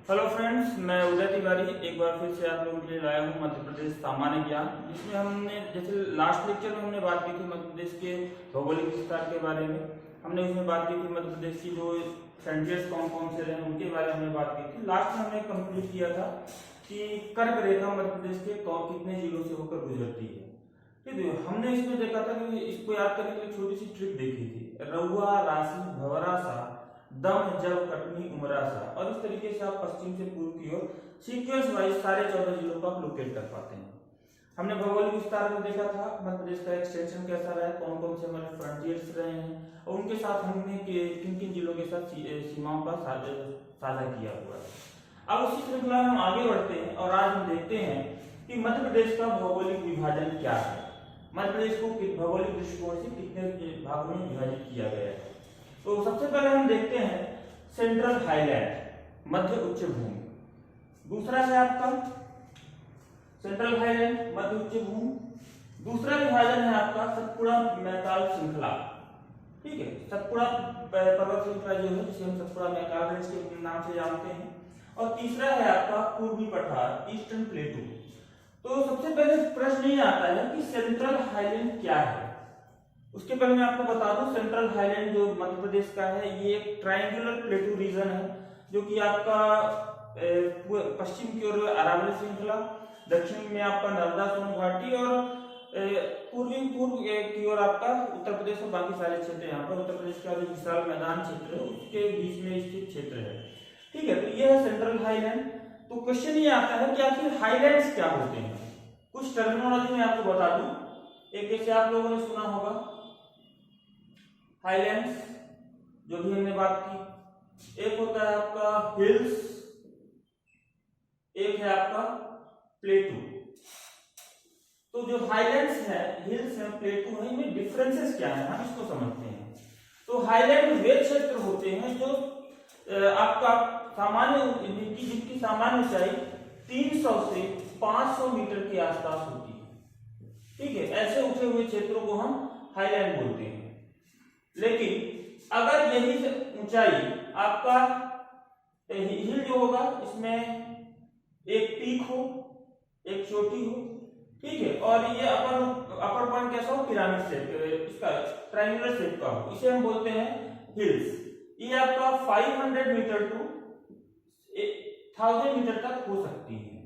Hello friends, मैं उदय तिवारी एक बार फिर से आप लोगों के लिए लाया हूँ मध्य प्रदेश सामान्य ज्ञान, जिसमें हमने जैसे लास्ट लेक्चर में हमने बात की थी मध्य प्रदेश के भौगोलिक विस्तार के बारे में। हमने उसमें बात की थी मध्य प्रदेश की जो फ्रंटियर्स कौन कौन से रहे उनके बारे में हमने बात की थी। लास्ट में हमने कंप्लीट किया था कि कर्क रेखा मध्य प्रदेश के कितने जिलों से होकर गुजरती है। ठीक है, हमने इसमें देखा था कि इसको याद करने के लिए छोटी सी ट्रिक देखी थी, रउआ, राशि, भंवरा सा, दम, जब, कटनी, उमरासा, और इस तरीके से आप पश्चिम से पूर्व की ओर सीक्वेंस वाइज सारे 14 जिलों को आप लोकेट कर पाते हैं। हमने भौगोलिक विस्तार में देखा था मध्य प्रदेश का एक्सटेंशन कैसा रहा है, कौन कौन से हमारे फ्रंटियर्स रहे हैं और उनके साथ हमने किन किन जिलों के साथ सीमाओं का साझा किया हुआ है। अब उसी श्रृंखला में हम आगे बढ़ते हैं और आज हम देखते हैं कि मध्य प्रदेश का भौगोलिक विभाजन क्या है, मध्य प्रदेश को भौगोलिक दृष्टिकोण से कितने भागों में विभाजित किया गया है। तो सबसे पहले हम देखते हैं सेंट्रल हाईलैंड, मध्य उच्च भूमि। दूसरा है आपका सेंट्रल हाईलैंड, मध्य उच्च भूमि। दूसरा विभाजन है आपका सतपुड़ा मैकाल श्रृंखला। ठीक है, सतपुड़ा पर्वत श्रृंखला जो है जिसे हम सतपुड़ा मैकाल रेंज के नाम से जानते हैं। और तीसरा है आपका पूर्वी पठार, ईस्टर्न प्लेटू। तो सबसे पहले प्रश्न ये आता है कि सेंट्रल हाईलैंड क्या है। उसके पहले मैं आपको बता दूं, सेंट्रल हाईलैंड जो मध्य प्रदेश का है ये एक ट्रायंगुलर प्लेटू रीजन है, जो कि आपका पश्चिम की ओर अरावली श्रृंखला, दक्षिण में आपका नर्मदा सोन घाटी और पूर्व की ओर आपका उत्तर प्रदेश और बाकी सारे क्षेत्र। यहाँ पर उत्तर प्रदेश का जो विशाल मैदान क्षेत्र है उसके बीच में स्थित क्षेत्र है। ठीक है, तो ये है सेंट्रल हाईलैंड। तो क्वेश्चन ये आता है कि आखिर हाईलैंड्स क्या होते हैं। कुछ टर्मिनोलॉजी मैं आपको बता दूं। एक जैसे आप लोगों ने सुना होगा हाईलैंड्स, जो भी हमने बात की। एक होता है आपका हिल्स, एक है आपका प्लेटू। तो जो हाईलैंड्स है, हिल्स है, प्लेटू है, इनमें डिफरेंसेस क्या है हम इसको समझते हैं। तो हाईलैंड वे क्षेत्र होते हैं जो आपका सामान्य जिनकी सामान्य ऊंचाई 300 से 500 मीटर के आसपास होती है। ठीक है, ऐसे उठे हुए क्षेत्रों को हम हाईलैंड बोलते हैं। लेकिन अगर यही ऊंचाई आपका हिल जो होगा इसमें एक पीक हो, एक चोटी हो, ठीक है, और ये अपर पॉइंट कैसा हो, पिरामिड शेप, इसका ट्रायंगुलर शेप का हो, इसे हम बोलते हैं हिल्स। ये आपका 500 मीटर टू 1000 मीटर तक हो सकती है।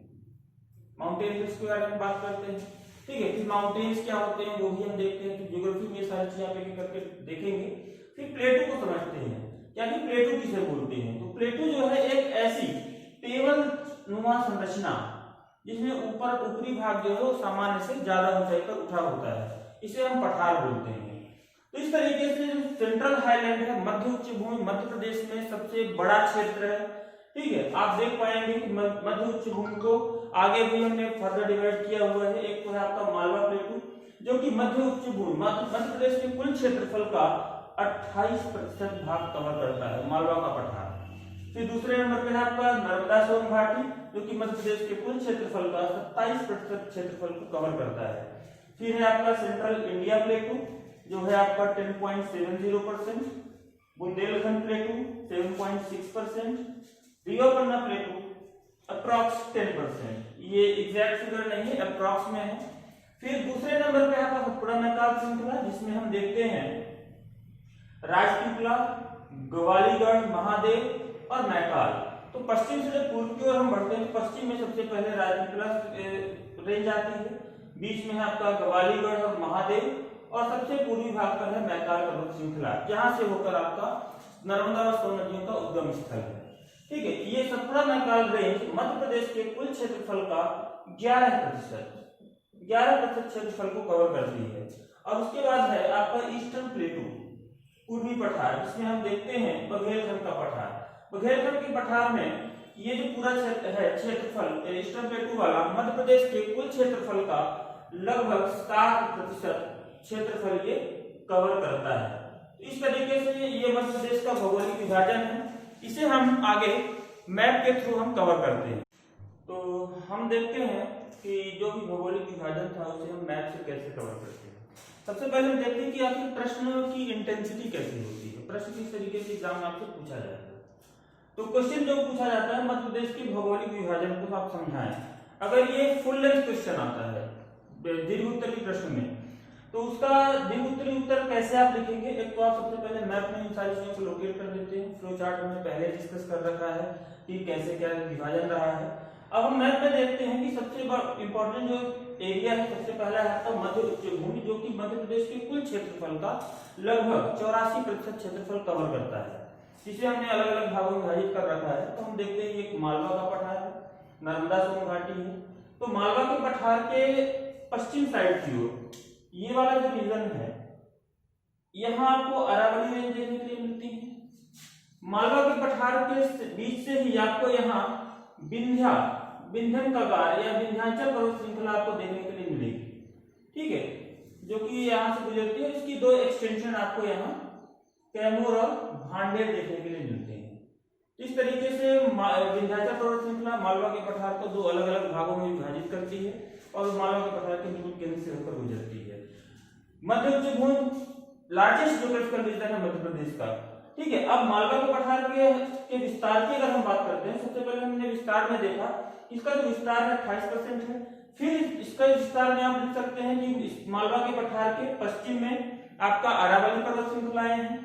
माउंटेन हिल्स के बारे में बात करते हैं। ठीक है, फिर माउंटेन्स क्या होते हैं वो भी हम देखते हैं, तो ज्योग्राफी में सारी चीजें आप एक करके देखेंगे। फिर प्लेटू को समझते हैं, क्या कि प्लेटू किसे बोलते हैं। तो प्लेटू जो है एक ऐसी टेबल नुमा संरचना जिसमें ऊपरी भाग जो है वो सामान्य से ज्यादा ऊंचाई पर उठा होता है, इसे हम पठार बोलते हैं। तो इस तरीके से जो सेंट्रल हाईलैंड है, मध्य उच्च भूमि, मध्य प्रदेश में सबसे बड़ा क्षेत्र है। ठीक है, आप देख पाएंगे कि मध्य उच्च भूमि को आगे भी हमने फर्दर डिवाइड किया हुआ है। एक तो है आपका मालवा प्लेटू, जो कि मध्य उच्च भूमि मध्य प्रदेश के कुल क्षेत्रफल का 28% भाग कवर करता है, मालवा का पठार। फिर दूसरे नंबर पे है आपका नर्मदा सोन घाटी, जो कि मध्य प्रदेश के कुल क्षेत्रफल का 27% क्षेत्रफल को कवर करता है। फिर है आपका सेंट्रल इंडिया प्लेटू, जो है आपका 10.70%, बुंदेलखंड प्लेटू 7.6%, रियो पन्ना प्लेटू अप्रॉक्स 10%। ये एग्जैक्ट फिगर नहीं है, अप्रॉक्स में है। फिर दूसरे नंबर पे आपका सतपुड़ा मैकाल श्रृंखला, जिसमें हम देखते हैं राजपीपला, ग्वालीगढ़, महादेव और मैकाल। तो पश्चिम से जब पूर्व की ओर हम बढ़ते हैं, पश्चिम में सबसे पहले राजपीपला रेंज आती है, बीच में है आपका ग्वालीगढ़ और महादेव, और सबसे पूर्वी भाग पर है मैकाल पर्वत श्रृंखला, जहां से होकर आपका नर्मदा और सोन नदियों का उद्गम स्थल है। ठीक है, ये सतपुड़ा मैकाल रेंज मध्य प्रदेश के कुल क्षेत्रफल का 11% क्षेत्रफल को कवर करती है। और उसके बाद है आपका ईस्टर्न प्लेटू, पूर्वी पठार, जिसमें हम देखते हैं बघेलखंड का पठार। बघेलखंड के पठार में ये जो पूरा क्षेत्र है, क्षेत्रफल ईस्टर्न प्लेटू वाला, मध्य प्रदेश के कुल क्षेत्रफल का लगभग 60% क्षेत्रफल ये कवर करता है। तो इस तरीके से ये मध्य प्रदेश का भौगोलिक विभाजन है। इसे हम आगे मैप के थ्रू हम कवर करते हैं। तो हम देखते हैं कि जो भी भौगोलिक विभाजन था उसे हम मैप से कैसे कवर करते हैं। सबसे पहले हम देखते हैं कि आखिर प्रश्न की इंटेंसिटी कैसी होती है, प्रश्न किस तरीके से एग्जाम में आपसे पूछा जाएगा। तो क्वेश्चन जो पूछा जाता है मध्य प्रदेश के भौगोलिक विभाजन को आप समझाएं। अगर ये फुल लेंथ क्वेश्चन आता है दीर्घ उत्तरीय प्रश्न में, तो उसका दीर्घ उत्तरीय उत्तर कैसे आप लिखेंगे? एक तो आप सबसे पहले मैप में इन सारी चीजों को लोकेट कर देते हैं। फ्लो चार्ट हमने पहले डिस्कस कर रखा है कि कैसे क्या विभाजन रहा है। अब हम मैप में देखते हैं कि सबसे इंपॉर्टेंट जो एरिया है, सबसे पहला है आपका मध्य उच्च भूमि, जो कि मध्य प्रदेश के कुल क्षेत्रफल का लगभग 84% क्षेत्रफल कवर करता है, जिसे हमने अलग अलग भागों में विभाजित कर रखा है। तो हम देखते हैं एक मालवा का पठार है, नर्मदा सोन घाटी है। तो मालवा के पठार के पश्चिम साइड की ओर ये वाला जो रीजन है, यहाँ आपको अरावली रेंज देखने के लिए मिलती है। मालवा के पठार के बीच से ही आपको यहाँ विंध्यन कगार या विंध्याचल पर्वत श्रृंखला आपको देखने के लिए मिलेगी, ठीक है, जो कि यहाँ से गुजरती है। इसकी दो एक्सटेंशन आपको यहाँ कैमूर और भांडेर देखने के लिए मिलते हैं। इस तरीके से विंध्याचल पर्वत श्रृंखला मालवा के पठार को दो अलग अलग भागों में विभाजित करती है और मालवा के पठार के बिल्कुल केंद्र से होकर गुजरती है। मध्य उच्च भूमि लार्जेस्ट ज्योग्राफिकल रीजन है मध्य प्रदेश का, ठीक है। अब मालवा के पठार के विस्तार की अगर हम बात करते हैं, सबसे पहले हमने विस्तार में देखा, इसका जो विस्तार है 28% है। फिर इसका विस्तार में आप देख सकते हैं कि मालवा के पठार के पश्चिम में आपका अरावली पर्वत श्रृंखलाएं हैं,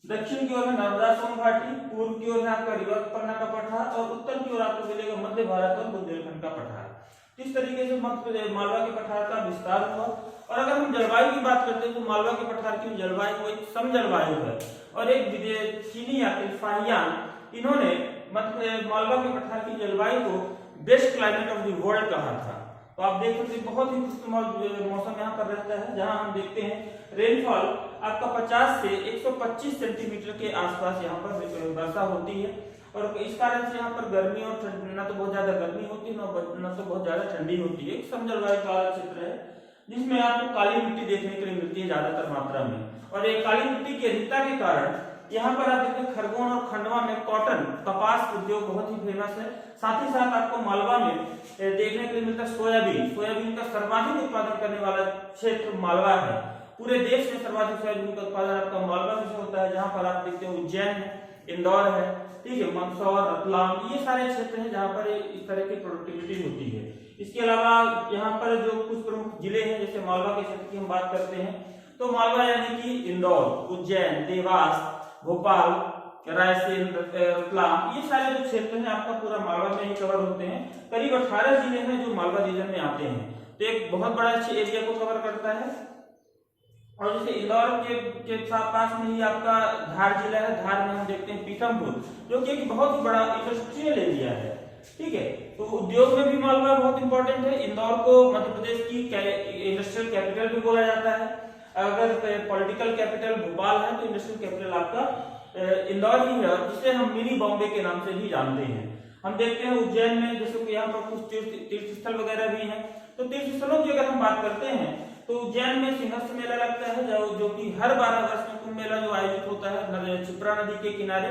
दक्षिण की ओर है नर्मदा सोन घाटी, पूर्व की ओर है आपका रिवरपन्ना का पठार और उत्तर की ओर आपको मिलेगा मध्य भारत और बुंदेलखंड का पठार। इस तरीके से मालवा के पठार का विस्तार हुआ। और अगर हम जलवायु की बात करते हैं तो मालवा के पठार की जलवायु एक सम जलवायु है। और एक चीनी यात्री फाहियान, इन्होंने मालवा के पठार की जलवायु को best climate of the world कहा था। तो आप देख सकते हैं बहुत ही खुशनुमा मौसम यहाँ पर रहता है, जहाँ हम देखते हैं रेनफॉल आपका 50 से 125 सेंटीमीटर के आसपास यहाँ पर वर्षा होती है। और इस कारण से यहाँ पर गर्मी और ठंड, ना तो बहुत ज्यादा गर्मी होती है ना तो बहुत ज्यादा ठंडी होती है। एक सम जलवायु का क्षेत्र है जिसमें आपको काली मिट्टी देखने के लिए मिलती है ज्यादातर मात्रा में। और एक काली मिट्टी की अधिकता के कारण यहाँ पर आप देखते हैं खरगोन और खंडवा में कॉटन कपास उद्योग बहुत ही फेमस है। साथ ही साथ आपको मालवा में देखने के लिए मिलता है सोयाबीन का सर्वाधिक उत्पादन करने वाला क्षेत्र मालवा है। पूरे देश में सर्वाधिक सोयाबीन का उत्पादन आपका मालवा में होता है, जहाँ पर आप देखते हैं उज्जैन है, इंदौर है, ठीक है, मंदसौर, रतलाम, ये सारे क्षेत्र हैं जहाँ पर इस तरह की प्रोडक्टिविटी होती है। इसके अलावा यहाँ पर जो कुछ प्रमुख जिले हैं, जैसे मालवा के क्षेत्र की हम बात करते हैं तो मालवा यानी कि इंदौर, उज्जैन, देवास, भोपाल, रायसेन, रतलाम, ये सारे जो क्षेत्र हैं आपका पूरा मालवा में ही कवर होते हैं। करीब 18 जिले हैं जो मालवा रीजन में आते हैं, तो एक बहुत बड़ा अच्छे एरिया को कवर करता है। और जैसे इंदौर के पास में ही आपका धार जिला है, धार में हम देखते हैं पीथमपुर, जो कि एक बहुत ही बड़ा इंडस्ट्रियल एरिया है, ठीक है। तो उद्योग में भी मालवा बहुत इंपॉर्टेंट है। इंदौर को मध्य प्रदेश की इंडस्ट्रियल कैपिटल भी बोला जाता है। अगर पॉलिटिकल कैपिटल भोपाल है तो इंडस्ट्रियल कैपिटल आपका इंदौर ही है, और जिसे हम मिनी बॉम्बे के नाम से भी जानते हैं। हम देखते हैं उज्जैन में जैसे कि यहाँ पर कुछ तीर्थ स्थल वगैरह भी हैं। तो तीर्थ स्थलों की अगर हम बात करते हैं तो उज्जैन में सिंहस्थ मेला लगता है, जो कि हर 12 वर्ष में कुंभ मेला जो आयोजित होता है क्षिप्रा नदी के किनारे,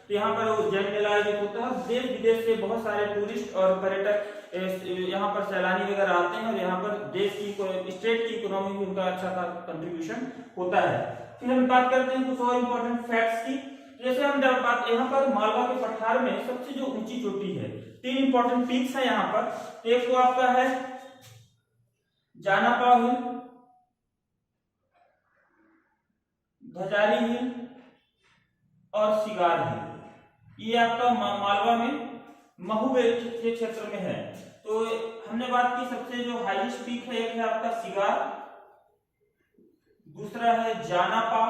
तो यहाँ पर उज्जैन मेला आयोजित होता है। देश विदेश से बहुत सारे टूरिस्ट और पर्यटक यहाँ पर सैलानी वगैरह आते हैं और यहाँ पर देश की स्टेट की इकोनॉमी में उनका अच्छा कंट्रीब्यूशन होता है। फिर हम बात करते हैं कुछ और इम्पोर्टेंट फैक्ट्स की। जैसे हम जब बात यहाँ पर मालवा के पठार में सबसे जो ऊंची चोटी है, 3 इंपॉर्टेंट पीक्स है यहाँ पर। एक तो आपका है जानापाव हिल, धजारी हिल और सिगार हिल। ये आपका मालवा में महू के क्षेत्र में है। तो हमने बात की सबसे जो हाईएस्ट पीक है, एक है आपका सिगार, दूसरा है जानापाव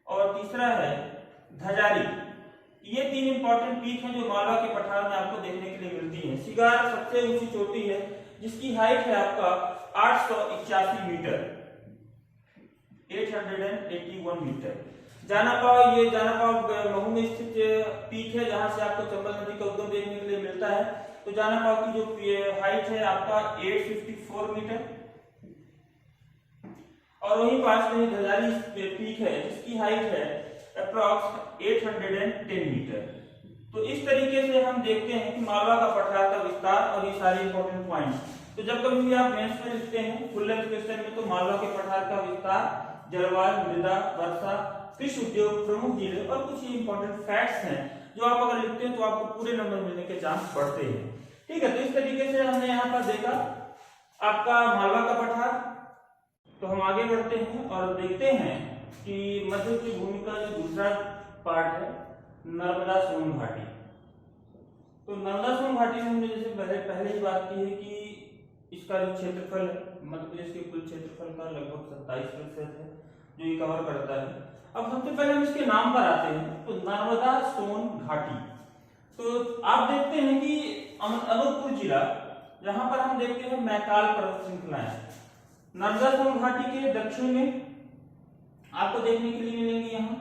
और तीसरा है धजारी। ये 3 इंपॉर्टेंट पीक हैं जो मालवा के पठार में आपको देखने के लिए मिलती हैं। सिगार सबसे ऊंची चोटी है जिसकी हाइट है आपका 881 मीटर, 881 मीटर। जानापाव महू में स्थित पीक है जहां से आपको चंबल नदी का उद्गम देखने के लिए मिलता है। तो जानापाव की जो हाइट है आपका 854 मीटर। और वहीं पास में धजारी पीक है जिसकी हाइट है अप्रॉक्स 810 मीटर। तो इस तरीके से हम देखते हैं कि मालवा का पठार का विस्तार और ये सारे इंपॉर्टेंट पॉइंट्स। तो जब कभी भी आप मेंस में लिखते हैं फुल लेंथ क्वेश्चन में, तो मालवा के पठार का विस्तार, जलवायु, मृदा, वर्षा, कृषि उद्योग, प्रमुख जिले और कुछ इंपॉर्टेंट फैक्ट्स हैं जो आप अगर लिखते हैं तो आपको पूरे नंबर मिलने के चांस बढ़ते हैं। ठीक है, तो इस तरीके से हमने यहाँ पर देखा आपका मालवा का पठार। तो हम आगे बढ़ते हैं और देखते हैं कि मध्य की भूमि का जो दूसरा पार्ट है नर्मदा सोन घाटी। तो नर्मदा सोन घाटी में हमने जैसे पहले ही बात की है कि इसका जो क्षेत्रफल है मध्य प्रदेश के कुल क्षेत्रफल का लगभग 27% है जो ये कवर करता है। अब सबसे पहले हम इसके नाम पर आते हैं। तो नर्मदा सोन घाटी, तो आप देखते हैं कि अनूपपुर जिला, जहां पर हम देखते हैं मैकाल पर्वत श्रृंखलाएं। नर्मदा सोन घाटी के दक्षिण में आपको देखने के लिए मिलेंगे यहाँ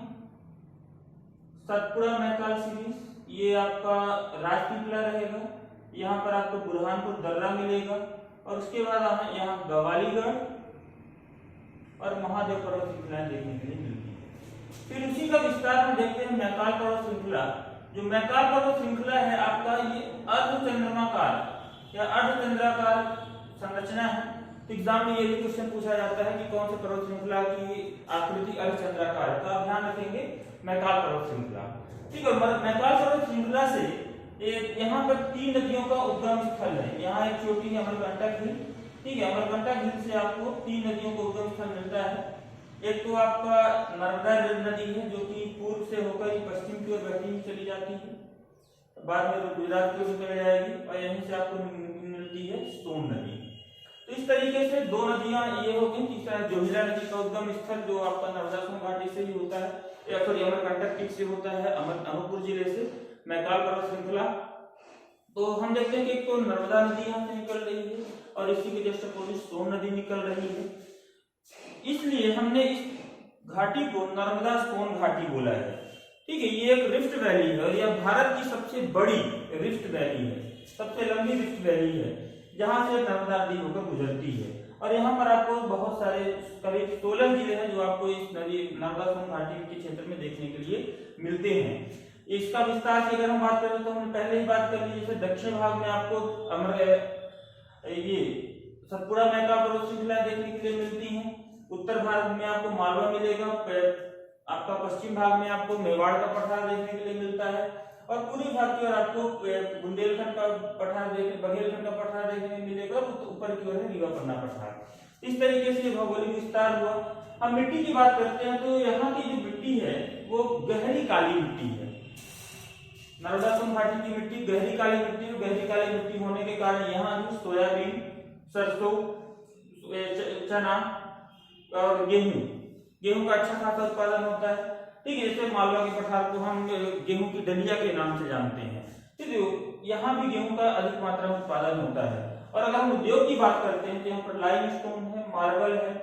सतपुड़ा मैकाल सीरीज, ये आपका राजपीपला रहेगा। यहाँ पर आपको बुरहानपुर दर्रा मिलेगा और उसके बाद यहाँ गवालीगढ़ और महादेव पर्वत श्रृंखलाएं देखने के लिए मिलती है। फिर उसी का विस्तार हम देखते हैं मैकाल पर्वत श्रृंखला। जो मैकाल पर्वत श्रृंखला है आपका ये अर्धचंद्रमाकार या अर्धचंद्राकार संरचना है। तो एग्जाम में ये भी क्वेश्चन पूछा जाता है कि कौन से पर्वत श्रृंखला की आकृति अर्धचंद्राकार है, तो आप ध्यान रखेंगे मैकाल पर्वत श्रृंखला। ठीक है, मैकाल पर्वत श्रृंखला से यहाँ पर 3 नदियों का उद्गम स्थल है। यहाँ एक छोटी है अमरकंटक झील। ठीक है, अमरकंटक झील से आपको 3 नदियों का उद्गम स्थल मिलता है। एक तो आपका नर्मदा नदी है जो कि पूर्व से होकर पश्चिम की ओर बहती हुई चली जाती है, बाद में गुजरात की ओर चली जाएगी और यहीं से आपको मिलती है सोन नदी। तो इस तरीके से 2 नदियां ये हो गई। तीसरा जोहिला नदी का उद्गम स्थल जो आपका नर्मदा सोन घाटी से ही होता है या फिर अमरकंटक टिक से होता है, अनूपपुर जिले से मैकाल पर्वत श्रृंखला। तो हम देखते हैं कि एक तो नर्मदा नदी यहाँ से निकल रही है और इसी के जस्ट अपोजिट सोन नदी निकल रही है, इसलिए हमने इस घाटी को नर्मदा सोन घाटी बोला है। ठीक है, ये एक रिफ्ट वैली है और यह भारत की सबसे बड़ी रिफ्ट वैली है, सबसे लंबी रिफ्ट वैली है जहां से नर्मदा नदी होकर गुजरती है। और यहाँ पर आपको बहुत सारे करीब 16 जिले हैं जो आपको इस नदी नर्मदा सोन घाटी के क्षेत्र में देखने के लिए मिलते हैं। इसका विस्तार की अगर हम बात करें तो हमने पहले ही बात कर ली, जैसे दक्षिण भाग में आपको ये सतपुड़ा मैकाल पर्वत श्रृंखला देखने के लिए मिलती हैं। उत्तर भाग में आपको मालवा मिलेगा, आपका पश्चिम भाग में आपको मेवाड़ का पठार देखने के लिए मिलता है और पूर्वी भाग की ओर आपको बुंदेलखंड का पठार बघेलखंड का पठार देखने को मिलेगा और ऊपर की ओर है रीवापन्ना पठार। इस तरीके से भौगोलिक विस्तार हुआ। हम मिट्टी की बात करते हैं तो यहाँ की जो मिट्टी है वो गहरी काली मिट्टी है। नर्मदा सोन घाटी की मिट्टी गहरी काली मिट्टी है। गहरी काली मिट्टी होने के कारण यहाँ जो सोयाबीन, सरसों, चना और गेहूं का अच्छा खासा उत्पादन होता है। ठीक है, जैसे मालवा के पठार को हम गेहूं की डलिया के नाम से जानते हैं। ठीक है, यहाँ भी गेहूं का अधिक मात्रा में उत्पादन होता है। और अगर हम उद्योग की बात करते हैं तो यहाँ पर लाइमस्टोन है, मार्बल है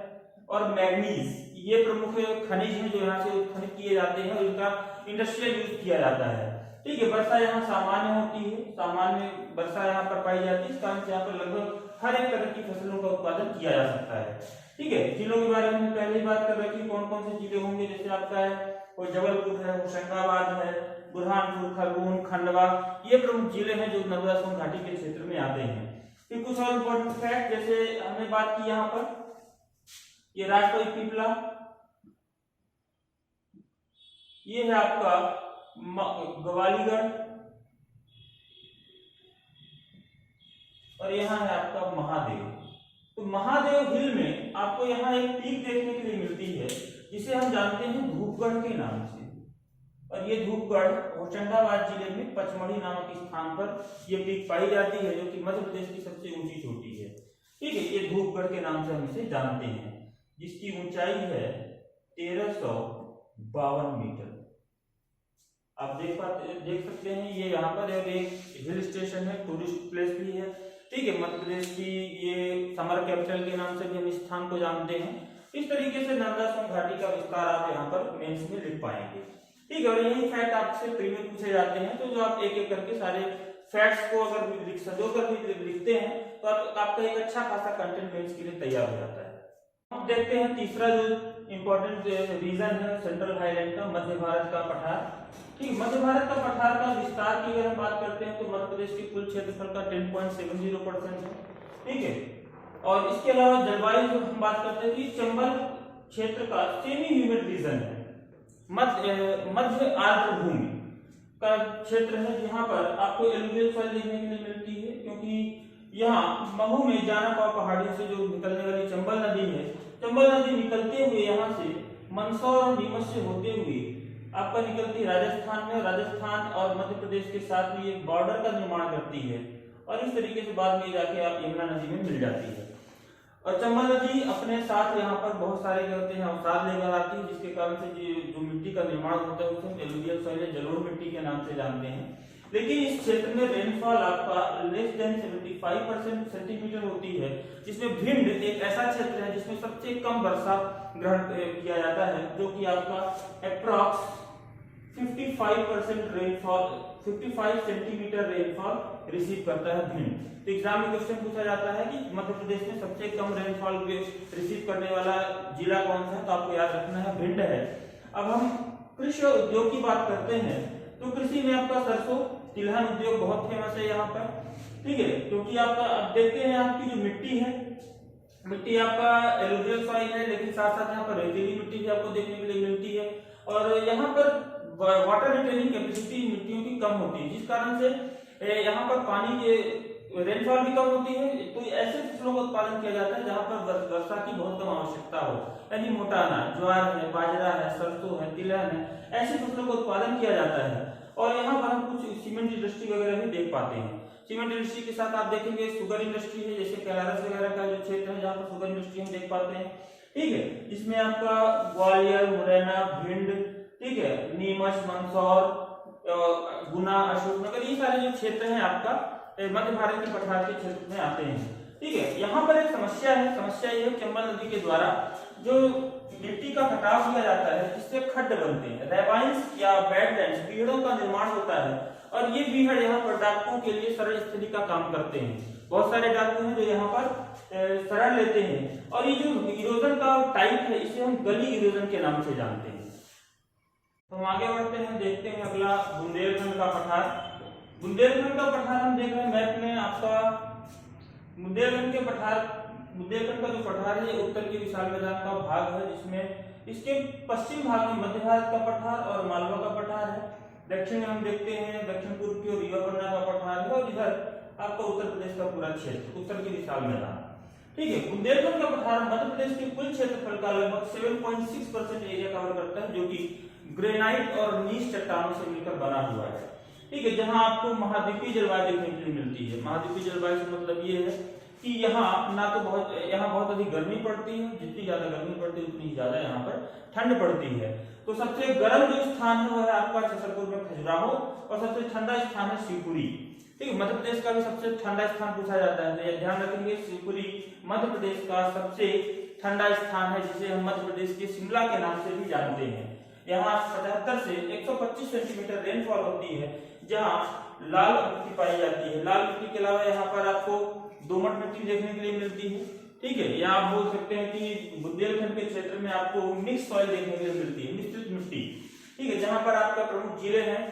और मैग्नीज, ये प्रमुख खनिज हैं जो यहाँ से उत्खनित किए जाते हैं और इनका इंडस्ट्रियल यूज किया जाता है। ठीक है, वर्षा यहाँ सामान्य होती है, सामान्य वर्षा यहाँ पर पाई जाती है, इस कारण से यहाँ पर लगभग हर एक तरह की फसलों का उत्पादन किया जा सकता है। ठीक है, जिलों के बारे में पहले ही बात कर रखी, कौन कौन से जिले होंगे, जैसे आपका है वो जबलपुर है, होशंगाबाद है, बुरहानपुर, खरगोन, खंडवा, ये प्रमुख जिले हैं जो नर्मदा सोन घाटी के क्षेत्र में आते हैं। फिर कुछ और इम्पोर्टेंट फैक्ट, जैसे हमने बात की यहाँ पर ये राजपीपला, ये है आपका गवालीगढ़ और यहाँ है आपका महादेव। तो महादेव हिल में आपको यहाँ एक पीक देखने के लिए मिलती है जिसे हम जानते हैं धूपगढ़ के नाम से, और ये धूपगढ़ होशंगाबाद जिले में पचमढ़ी नामक स्थान पर ये पीक पाई जाती है जो कि मध्य प्रदेश की सबसे ऊंची चोटी है। ठीक है, ये धूपगढ़ के नाम से हम इसे जानते हैं, जिसकी ऊंचाई है 1352 मीटर। आप देख सकते हैं ये यहाँ पर एक हिल स्टेशन है, टूरिस्ट प्लेस भी है। ठीक है, मध्य प्रदेश की ये समर कैपिटल के नाम से भी हम इस स्थान को जानते हैं। इस तरीके से नर्मदा सोन घाटी का विस्तार आप यहाँ पर मेंस में लिख पाएंगे। ठीक है, और यही फैक्ट आपसे प्री में पूछे जाते हैं, तो जो आप एक एक करके सारे फैक्ट्स को अगर सजोकर भी लिखते हैं तो आपका एक अच्छा खासा कंटेंट मेंस के लिए तैयार हो जाता है। अब देखते हैं तीसरा जो इम्पोर्टेंट रीजन है सेंट्रल हाईलैंड का, मध्य भारत का पठार। ठीक, मध्य भारत का पठार का विस्तार की अगर हम बात करते हैं तो मध्य प्रदेश के कुल क्षेत्रफल का 10.70% है। ठीक है, और इसके अलावा जलवायु जो हम बात करते हैं तो चंबल क्षेत्र का सेमी ह्यूमिड रीजन है। मध्य आर्द्र भूमि का क्षेत्र है, जहाँ पर आपको एलुवियल सॉइल देखने के लिए मिलती है, क्योंकि यहाँ महू में जानापाव पहाड़ी से जो निकलने वाली चंबल नदी है, चंबल नदी निकलते हुए यहाँ से मंदसौर और नीमच से होते हुए आपका निकलती राजस्थान में, राजस्थान और मध्य प्रदेश के साथ भी एक बॉर्डर का निर्माण करती है, और इस तरीके से बाद में जाके आप यमुना नदी में मिल जाती है। और चंबल नदी अपने साथ यहाँ पर बहुत सारे क्या होते हैं अवसाद लेकर आती है, जिसके कारण से जो मिट्टी का निर्माण होता है उसे एलुवियल सॉइल या जलोढ़ मिट्टी के नाम से जानते हैं। लेकिन इस क्षेत्र में रेनफॉल आपका लेस देन 75% सेंटीमीटर होती है, जिसमें भिंड एक ऐसा क्षेत्र है जिसमें सबसे कम वर्षा ग्रहण किया जाता है, जो कि आपका approx 55% rainfall 55 centimetre rainfall receive करता है भिंड। तो एग्जाम में क्वेश्चन पूछा जाता है कि मध्य प्रदेश में सबसे कम रेनफॉल रिसीव करने वाला जिला कौन सा है, तो आपको याद रखना है भिंड है। अब हम कृषि और उद्योग की बात करते हैं, तो कृषि में आपका सरसों तिलहन उद्योग बहुत फेमस है यहाँ पर, ठीक है, क्योंकि आपका अब देखते हैं आपकी जो मिट्टी है, मिट्टी आपका एलुवियल सॉइल है, लेकिन साथ साथ यहाँ पर रेतीली मिट्टी भी आपको देखने के लिए मिलती है, और यहाँ पर वाटर रिटेनिंग कैपेसिटी मिट्टियों की कम होती है, जिस कारण से यहाँ पर पानी के रेनफॉल भी कम होती है। तो ऐसे फसलों का उत्पादन किया जाता है जहाँ पर वर्षा की बहुत कम आवश्यकता हो, यानी मोटा अनाज, ज्वार है, बाजरा है, सरसों है, तिलहन है, ऐसी फसलों का उत्पादन किया जाता है। और यहाँ पर हम कुछ सीमेंट इंडस्ट्री वगैरह भी देख पाते हैं। सीमेंट इंडस्ट्री के साथ आप देखेंगे शुगर इंडस्ट्री है, जैसे कैलारस वगैरह का जो क्षेत्र है जहाँ पर शुगर इंडस्ट्री हम देख पाते हैं, ठीक है, जिसमें आपका ग्वालियर, मुरैना, भिंड, ठीक है, नीमच, मंदसौर, गुना, अशोकनगर, ये सारे जो क्षेत्र हैं आपका मध्य भारत के पठार के क्षेत्र में आते हैं, ठीक है। यहाँ पर एक समस्या है, समस्या ये है चंबल नदी के द्वारा जो मिट्टी का कटाव किया जाता है, जिससे खड्ड बनते हैं, रेवाइंस या बेडलैंड्स, बीहड़ों का निर्माण होता है, और ये बीहड़ यहाँ पर डाकुओं के लिए सरल स्थली का काम करते हैं। बहुत सारे डाकू हैं जो यहाँ पर शरण लेते हैं, और ये जो इरोजन का टाइप है इसे हम गली इरोजन के नाम से जानते हैं। तो हम आगे बढ़ते हैं, देखते हैं अगला बुंदेलखंड का पठार। बुंदेलखंड का पठार हम देख रहे हैं मैप में आपका, बुंदेलखंड के पठार, बुंदेलखंड का जो पठार है उत्तर के विशाल मैदान का भाग है, जिसमें इसके पश्चिम भाग में मध्य भारत का पठार और मालवा का पठार है। दक्षिण में हम देखते हैं दक्षिण पूर्व की ओर रीवापन्ना का पठार है, और इधर आपका उत्तर प्रदेश का पूरा क्षेत्र, उत्तर के विशाल मैदान, ठीक है। बुंदेलखंड का पठार मध्य प्रदेश के कुल क्षेत्रफल का लगभग 7.6% एरिया कवर करता है, जो कि ग्रेनाइट और नीच चट्टानों से मिलकर बना हुआ है, ठीक है, जहां आपको महाद्वीपीय जलवायु देखने के लिए मिलती है। महाद्वीपीय जलवायु से मतलब ये है कि यहाँ ना तो बहुत अधिक गर्मी पड़ती है, जितनी ज्यादा गर्मी पड़ती है उतनी ज्यादा यहाँ पर ठंड पड़ती है। तो सबसे गर्म जो स्थान है वो है आपका छतरपुर में खजुराहो, और सबसे ठंडा स्थान है शिवपुरी, ठीक है। मध्य प्रदेश का भी सबसे ठंडा स्थान पूछा जाता है, तो ध्यान रखेंगे शिवपुरी मध्य प्रदेश का सबसे ठंडा स्थान है, जिसे हम मध्य प्रदेश के शिमला के नाम से भी जानते हैं। यहाँ 77 से 125 सेंटीमीटर रेनफॉल होती है, जहाँ लाल मिट्टी पाई जाती है। लाल मिट्टी के अलावा यहाँ पर आपको दोमट मिट्टी देखने के लिए मिलती है, ठीक है। या आप बोल सकते हैं कि बुंदेलखंड के क्षेत्र में आपको मिक्स सॉइल देखने के लिए मिलती है, मिश्रित मिट्टी, ठीक है, जहाँ पर आपका प्रमुख जिले हैं,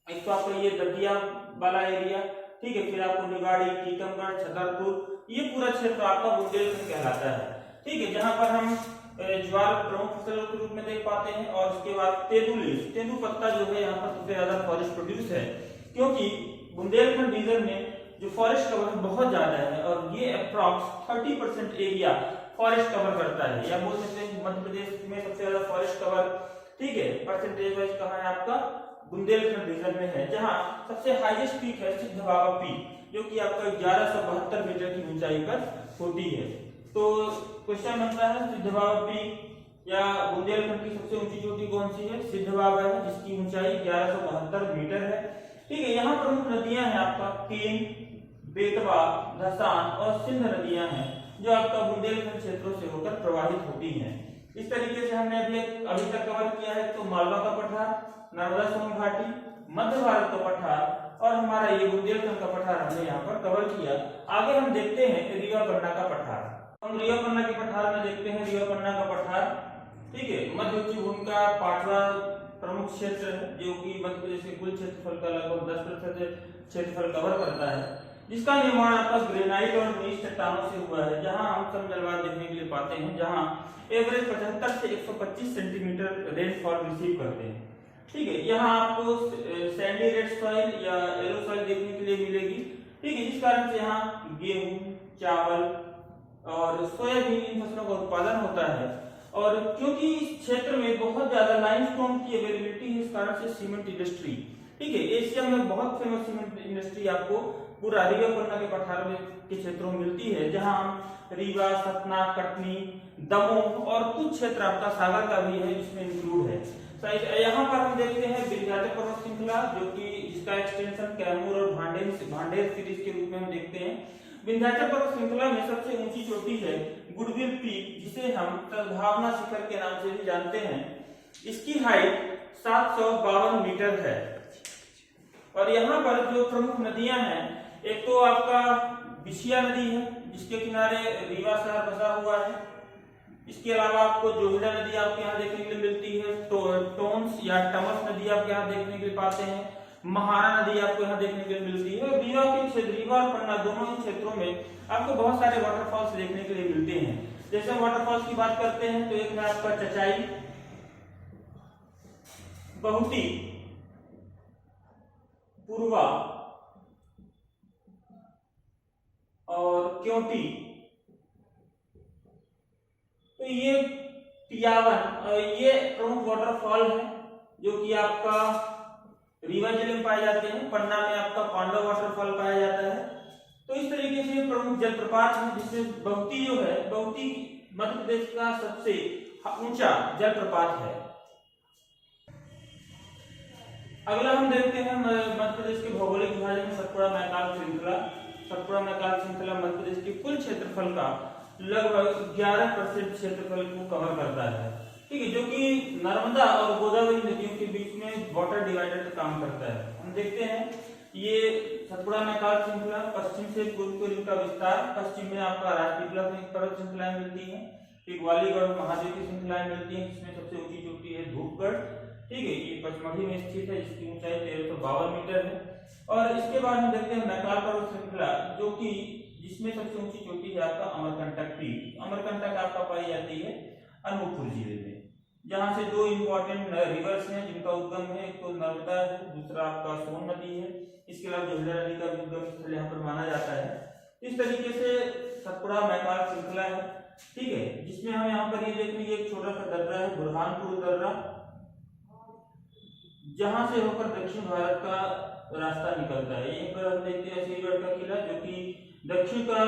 एक तो आपका ये दतिया वाला एरिया, ठीक है, फिर आपको निगाड़ी, टीकमगढ़, छतरपुर, ये पूरा क्षेत्र आपका बुंदेलखंड कहलाता है, ठीक है, जहाँ पर हम ज्वार प्रमुख फसल के रूप में देख पाते हैं। और उसके बाद तेंदू पत्ता जो है यहाँ पर सबसे ज्यादा फॉरेस्ट प्रोड्यूस है, क्योंकि बुंदेलखंड रीजन में जो फॉरेस्ट कवर है बहुत ज्यादा है, और ये अप्रॉक्स 30% एरिया फॉरेस्ट कवर करता है। या बोल सकते हैं मध्य प्रदेश में सबसे ज्यादा फॉरेस्ट कवर, ठीक है, परसेंटेज वाइज कहाँ है आपका बुंदेलखंड रीजन में है, जहाँ सबसे हाईएस्ट पीक है सिद्ध बाबा पीक, जो कि आपका 1172 मीटर की ऊंचाई पर होती है। तो क्वेश्चन बनता है सिद्ध बाबा पीक या बुंदेलखंड की सबसे ऊंची चोटी कौन सी है? सिद्ध बाबा है, जिसकी ऊंचाई 1172 मीटर है, ठीक है। यहाँ प्रमुख नदियां हैं आपका केन, बेतवा, धसान और सिंध नदियां हैं, जो आपका बुंदेलखंड क्षेत्रों से होकर प्रवाहित होती हैं। इस तरीके से हमने अभी तक कवर किया है तो मालवा का पठार, नर्मदा सोन घाटी, मध्य भारत का पठार और हमारा ये बुंदेलखंड का पठार हमने यहाँ पर कवर किया। आगे हम देखते हैं रीवापन्ना का पठार। हम रीवापन्ना के पठार में देखते हैं रीवापन्ना का पठार, ठीक है, मध्य उच्च भूमि का 5वां प्रमुख क्षेत्र है, जो कि मध्य प्रदेश के कुल क्षेत्रफल का लगभग 10% क्षेत्रफल कवर करता है। जिसका निर्माण आपका ग्रेनाइट और नीच चट्टानों से हुआ है, जहां हम कम जलवायु देखने के लिए पाते हैं, जहां एवरेज 75 से 125 सेंटीमीटर रेनफॉल रिसीव करते हैं। ठीक है, यहाँ आपको सैंडी रेड सॉइल या येलो सॉइल देखने के लिए मिलेगी। ठीक है, जिस कारण से यहाँ गेहूं, चावल और सोयाबीन इन फसलों का उत्पादन होता है। और क्योंकि इस क्षेत्र में बहुत ज्यादा लाइमस्टोन की अवेलेबिलिटी है, इस कारण से सीमेंट इंडस्ट्री, ठीक है, एशिया में बहुत फेमस सीमेंट इंडस्ट्री आपको पूरा रीवा पन्ना के पठार में के क्षेत्रों में मिलती है, जहां रीवा, सतना, कटनी, दमोह और कुछ क्षेत्र आपका सागर का भी है, इसमें इंक्लूड है। यहाँ पर हम देखते हैं विंध्याचल पर्वत श्रृंखला, जो कि जिसका एक्सटेंशन कैमूर और भांडेर सीरीज के रूप में हम देखते हैं। विंध्याचल पर्वत श्रृंखला में सबसे ऊंची चोटी है गुडविल पीक, जिसे हम सद्भावना शिखर के नाम से भी जानते हैं। इसकी हाइट 752 मीटर है। और यहाँ पर जो प्रमुख नदियां हैं, एक तो आपका बिछिया नदी है, जिसके किनारे रीवा शहर बसा हुआ है। इसके अलावा आपको जोहिला नदी आपके यहाँ देखने के लिए मिलती है, टोन्स या टमस नदी आपके यहाँ देखने के लिए पाते हैं, महारा नदी आपको यहाँ देखने के लिए मिलती है। और रीवा के क्षेत्र, रीवा और पन्ना दोनों ही क्षेत्रों में आपको बहुत सारे वाटरफॉल्स देखने के लिए मिलते हैं। जैसे हम वाटरफॉल्स की बात करते हैं तो एक है आपका चचाई, बहुती, पूर्वा और क्योंटी। तो ये पियावन, ये प्रमुख वाटरफॉल है जो कि आपका रीवा जिले में पाए जाते हैं। पन्ना में आपका पांडव वाटरफॉल पाया जाता है। तो इस तरीके से प्रमुख जलप्रपात है, जिसमें बहुती जो है, बहुती मध्य प्रदेश का सबसे ऊंचा जलप्रपात है। अगला हम देखते हैं मध्य प्रदेश के भौगोलिक विभाजन में सतपुड़ा मैकाल श्रृंखला। सतपुड़ा मैकाल श्रृंखला मध्य प्रदेश के कुल क्षेत्रफल का लगभग 11% क्षेत्रफल को कवर करता है। ठीक है, जो कि नर्मदा और गोदावरी नदियों के बीच में वाटर डिवाइडर का काम करता है। हम देखते हैं ये सतपुड़ा मैकाल श्रृंखला, पश्चिम से पूर्व की का विस्तार। पश्चिम में आपका राजपीपला पर्वत श्रृंखलाएं मिलती है, फिर ग्वालीगढ़ महादेव की श्रृंखलाएं मिलती है, जिसमें सबसे ऊंची चोटी है धूपगढ़। ठीक है, ये पचमढ़ी में स्थित है, जिसकी ऊंचाई 1352 मीटर है। और इसके बाद हम देखते हैं मैकाल पर्वत श्रृंखला, जो कि जिसमें सबसे ऊंची चोटी है आपका अमरकंटक पीक। अमरकंटक आपका पाई जाती है अनूपपुर जिले में, जहां से दो इंपॉर्टेंट रिवर्स हैं जिनका उद्गम है, एक तो नर्मदा है, दूसरा आपका सोन नदी है। इसके अलावा जोहिला नदी का भी उद्गम स्थल यहाँ पर माना जाता है। इस तरीके से सतपुड़ा मैकाल श्रृंखला है। ठीक है, जिसमें हम यहाँ पर ये देखेंगे एक छोटा सा दर्रा है, बुरहानपुर दर्रा, जहां से होकर दक्षिण भारत का रास्ता निकलता है। यहीं पर हम देखते हैं असीगढ़ का किला, जो कि दक्षिण का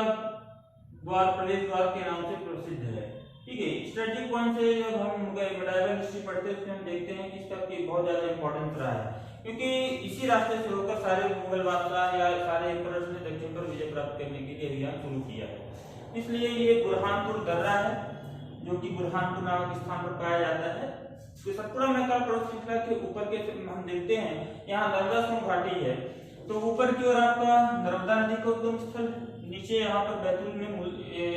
द्वार, प्रवेश द्वार के नाम से प्रसिद्ध है। ठीक है, स्ट्रेटेजिक पॉइंट से जब हम मेडाइवल हिस्ट्री पढ़ते हैं उसमें हम देखते हैं कि इसका बहुत ज्यादा इंपॉर्टेंस रहा है, क्योंकि इसी रास्ते से होकर सारे मुगल बादशाह या सारे एम्परर्स ने दक्षिण पर विजय प्राप्त करने के लिए अभियान शुरू किया है। इसलिए ये बुरहानपुर दर्रा है, जो कि बुरहानपुर नामक स्थान पर पाया जाता है। तो सतपुड़ा मैकाल पर्वत श्रृंखला के ऊपर के हम देखते हैं, यहाँ नर्मदा सोन घाटी है, तो ऊपर की ओर आपका नर्मदा नदी का उद्गम स्थल है। नीचे यहाँ पर बैतूल में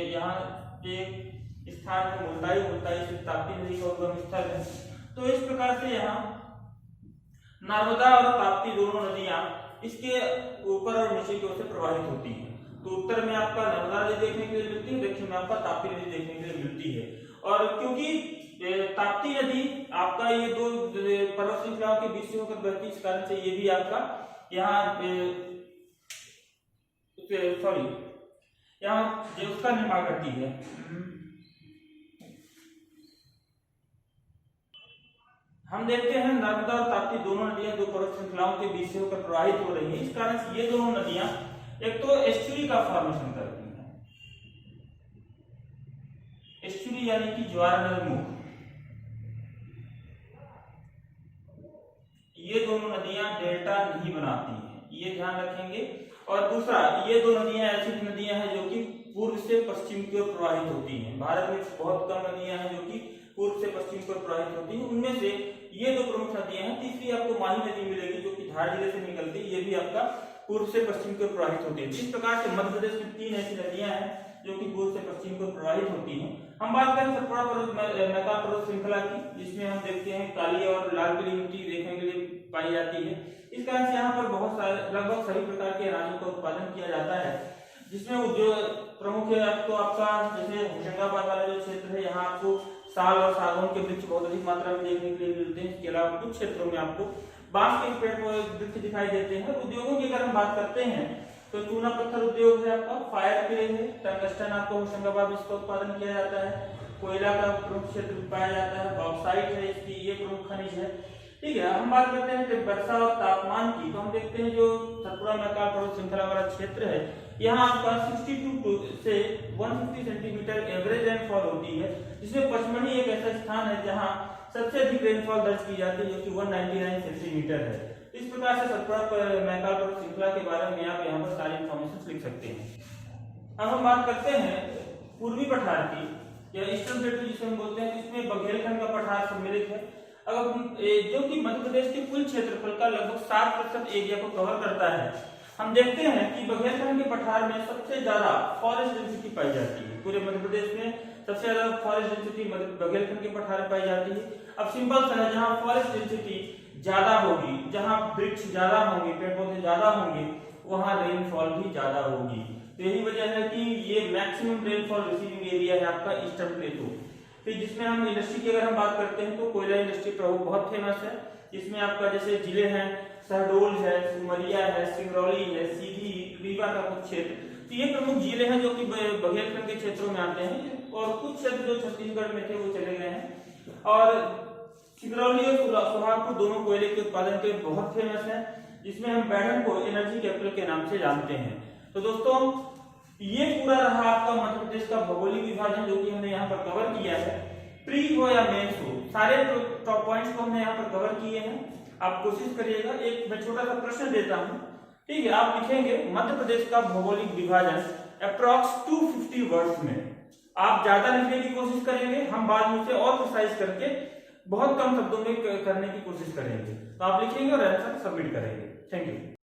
यहाँ पे स्थान है मुल्ताई, मुल्ताई से ताप्ती नदी का उद्गम स्थल है। तो इस प्रकार से यहाँ नर्मदा और ताप्ती दोनों नदियां इसके ऊपर और नीचे की ओर से प्रवाहित होती हैं। तो उत्तर में आपका नर्मदा नदी देखने के लिए मिलती है, दक्षिण में आपका ताप्ती नदी देखने के लिए मिलती है। और क्योंकि ताप्ती नदी आपका ये दो पर्वत श्रृंखलाओं के बीच से होकर बहती, इस कारण से ये भी आपका यहाँ जो उसका निर्माण करती है। हम देखते हैं नर्मदा और ताप्ती दोनों नदियां दो पर्वत श्रृंखलाओं के बीच से होकर प्रवाहित हो रही हैं। इस कारण से ये दोनों नदियां एक तो एस्चुरी का फॉर्मेशन करती हैं, एस्चुरी यानी कि ज्वार नदमुख। ये दोनों नदियां डेल्टा नहीं बनाती हैं, ये ध्यान रखेंगे। और दूसरा, ये दो नदियां ऐसी नदियां हैं जो कि पूर्व से पश्चिम की ओर प्रवाहित होती हैं। भारत में बहुत कम नदियां हैं जो कि पूर्व से पश्चिम की ओर प्रवाहित होती हैं, उनमें से ये दो प्रमुख नदियां हैं। तीसरी आपको माही नदी मिलेगी, जो कि धार जिले से निकलती है, ये भी आपका पूर्व से पश्चिम की ओर प्रवाहित होती है। इस प्रकार से मध्य प्रदेश में 3 ऐसी नदियां हैं जो कि पूर्व से पश्चिम की ओर प्रवाहित होती हैं। हम बात करें सतपुड़ा मैकाल पर्वत श्रृंखला की, जिसमें हम देखते हैं काली और लाल पीली मिट्टी देखने के लिए पाई जाती है। इस कारण से यहाँ पर बहुत सारे लगभग सभी प्रकार के अनाजों का उत्पादन किया जाता है, जिसमें उद्योग प्रमुख है तो आपका जैसे होशंगाबाद वाला जो क्षेत्र है, यहाँ आपको साल और सागौन के वृक्ष बहुत अधिक मात्रा में देखने के लिए मिलते हैं। इसके अलावा कुछ क्षेत्रों में आपको बांस के पेड़ वृक्ष दिखाई देते हैं। उद्योगों की अगर हम बात करते हैं तो चूना पत्थर उद्योग है आपका, फायर क्ले है, टंगस्टन आपको होशंगाबाद में इसका उत्पादन किया जाता है, कोयला का प्रमुख क्षेत्र पाया जाता है, बॉक्साइट है इसकी, ये प्रमुख खनिज है। ठीक है, हम बात करते हैं वर्षा और तापमान की, तो हम देखते हैं जो सतपुड़ा मैकाल पर्वत श्रृंखला वाला क्षेत्र है, यहाँ आपका 62 से 150 सेंटीमीटर एवरेज रेनफॉल होती है, जिसमें पचमढ़ी एक ऐसा स्थान है जहाँ सबसे अधिक रेनफॉल दर्ज की जाती है, जो कि 199 सेंटीमीटर है। इस प्रकार से सतपुड़ा मैकाल पर्वत श्रृंखला के बारे में आप यहाँ पर सारी इन्फॉर्मेशन लिख सकते हैं। अब हम बात करते हैं पूर्वी पठार की या ईस्टर्न प्लेटू जिसे हम बोलते हैं, इसमें बघेलखंड का पठार सम्मिलित है, अगर जो कि मध्य प्रदेश के कुल क्षेत्रफल का लगभग 7% एरिया को कवर करता है। हम देखते हैं कि बघेलखंड के पठार में सबसे ज्यादा फॉरेस्ट डेंसिटी पाई जाती है। पूरे मध्य प्रदेश में सबसे ज्यादा फॉरेस्ट डेंसिटी बघेलखंड के पठार में पाई जाती है। अब सिंपल सा है, जहाँ फॉरेस्ट डेंसिटी ज्यादा होगी, जहाँ वृक्ष ज्यादा होंगे, पेड़ पौधे ज्यादा होंगे, वहाँ रेनफॉल भी ज्यादा होगी। तो यही वजह है कि ये मैक्सिमम रेनफॉल रिसीविंग एरिया है आपका ईस्टर्न प्लेटू। फिर जिसमें हम इंडस्ट्री की अगर हम बात करते हैं तो कोयला इंडस्ट्री बहुत फेमस है। इसमें आपका जैसे जिले हैं शहडोल है, सिमरिया है, सिंगरौली है, सीधी, रीवा का कुछ क्षेत्र, तो ये प्रमुख जिले हैं जो कि बघेलखंड के क्षेत्रों में आते हैं, और कुछ क्षेत्र जो छत्तीसगढ़ में थे वो चले गए हैं। और सिंगरौली और सोहागपुर दोनों कोयले के उत्पादन के बहुत फेमस है, जिसमें हम बैढ़न को एनर्जी कैपिटल के नाम से जानते हैं। तो दोस्तों ये पूरा रहा आपका मध्य प्रदेश का भौगोलिक विभाजन, जो कि हमने यहाँ पर कवर किया है। प्री हो या मेंस हो, सारे टॉप पॉइंट्स को हमने यहाँ पर कवर किए हैं। आप कोशिश करिएगा, एक मैं छोटा सा प्रश्न देता हूँ, ठीक है, आप लिखेंगे मध्य प्रदेश का भौगोलिक विभाजन अप्रॉक्स 250 वर्ड्स में। आप ज्यादा लिखने की कोशिश करेंगे, हम बाद में उसे और प्रिसाइज करके बहुत कम शब्दों में करने की कोशिश करेंगे। तो आप लिखेंगे और आंसर सबमिट करेंगे। Thank you.